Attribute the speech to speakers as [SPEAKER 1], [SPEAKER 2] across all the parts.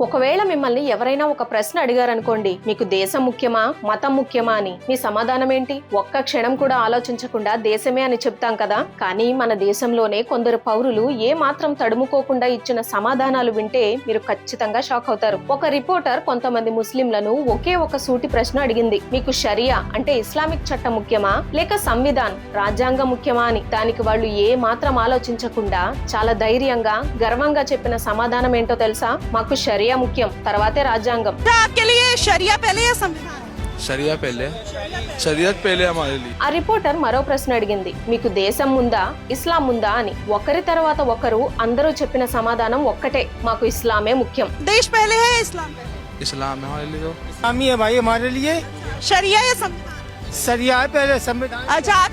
[SPEAKER 1] ఒకవేళ మిమ్మల్ని ఎవరైనా ఒక ప్రశ్న అడిగారనుకోండి, మీకు దేశం ముఖ్యమా మతం ముఖ్యమా అని, మీ సమాధానం ఏంటి? ఒక్క క్షణం కూడా ఆలోచించకుండా దేశమే అని చెప్తాం కదా. కానీ మన దేశంలోనే కొందరు పౌరులు ఏ మాత్రం తడుముకోకుండా ఇచ్చిన సమాధానాలు వింటే మీరు ఖచ్చితంగా షాక్ అవుతారు. ఒక రిపోర్టర్ కొంతమంది ముస్లింలను ఒకే ఒక సూటి ప్రశ్న అడిగింది, మీకు షరియా అంటే ఇస్లామిక్ చట్టం ముఖ్యమా లేక సంవిధాన్ రాజ్యాంగం ముఖ్యమా అని. దానికి వాళ్ళు ఏ మాత్రం ఆలోచించకుండా చాలా ధైర్యంగా గర్వంగా చెప్పిన సమాధానం ఏంటో తెలుసా? మాకు షరియా ముఖ్యం, తర్వాతే రాజ్యాంగం. ఆ రిపోర్టర్ మరో ప్రశ్న అడిగింది, మీకు దేశం ముందా ఇస్లాం ముందా అని. ఒకరి తర్వాత ఒకరు అందరూ చెప్పిన సమాధానం ఒక్కటే, మాకు ఇస్లామే ముఖ్యం.
[SPEAKER 2] దేశ్ పహలే హై ఇస్లాం
[SPEAKER 3] इस्लाम है हमारे लिए,
[SPEAKER 4] इस्लामी है भाई हमारे लिए।
[SPEAKER 2] शरिया या संविधान?
[SPEAKER 4] शरिया है पहले, संविधान।
[SPEAKER 2] अच्छा आप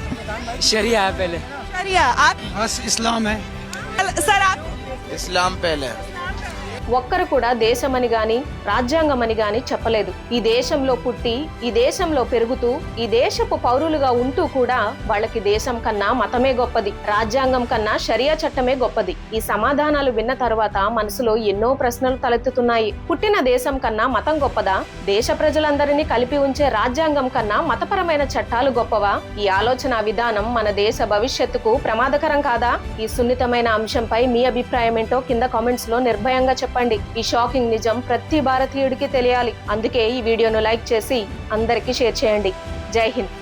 [SPEAKER 4] शरिया है पहले।
[SPEAKER 2] शरिया आप
[SPEAKER 4] बस इस्लाम है।
[SPEAKER 2] सर आप
[SPEAKER 3] इस्लाम पहले।
[SPEAKER 1] ఒక్కరు కూడా దేశమని గాని రాజ్యాంగమని గాని చెప్పలేదు. ఈ దేశంలో పుట్టి ఈ దేశంలో పెరుగుతూ ఈ దేశపు పౌరులుగా ఉంటూ కూడా వాళ్ళకి దేశం కన్నా మతమే గొప్పది, రాజ్యాంగం కన్నా షరియా చట్టమే గొప్పది. ఈ సమాధానాలు విన్న తర్వాత మనసులో ఎన్నో ప్రశ్నలు తలెత్తుతున్నాయి. పుట్టిన దేశం కన్నా మతం గొప్పదా? దేశ ప్రజలందరినీ కలిపి ఉంచే రాజ్యాంగం కన్నా మతపరమైన చట్టాలు గొప్పవా? ఈ ఆలోచన విధానం మన దేశ భవిష్యత్తుకు ప్రమాదకరం కాదా? ఈ సున్నితమైన అంశంపై మీ అభిప్రాయం ఏంటో కింద కామెంట్స్ లో నిర్భయంగా చెప్పండి. ఈ షాకింగ్ నిజం ప్రతి భారతీయుడికి తెలియాలి. అందుకే ఈ వీడియోను లైక్ చేసి అందరికీ షేర్ చేయండి. జై హింద్.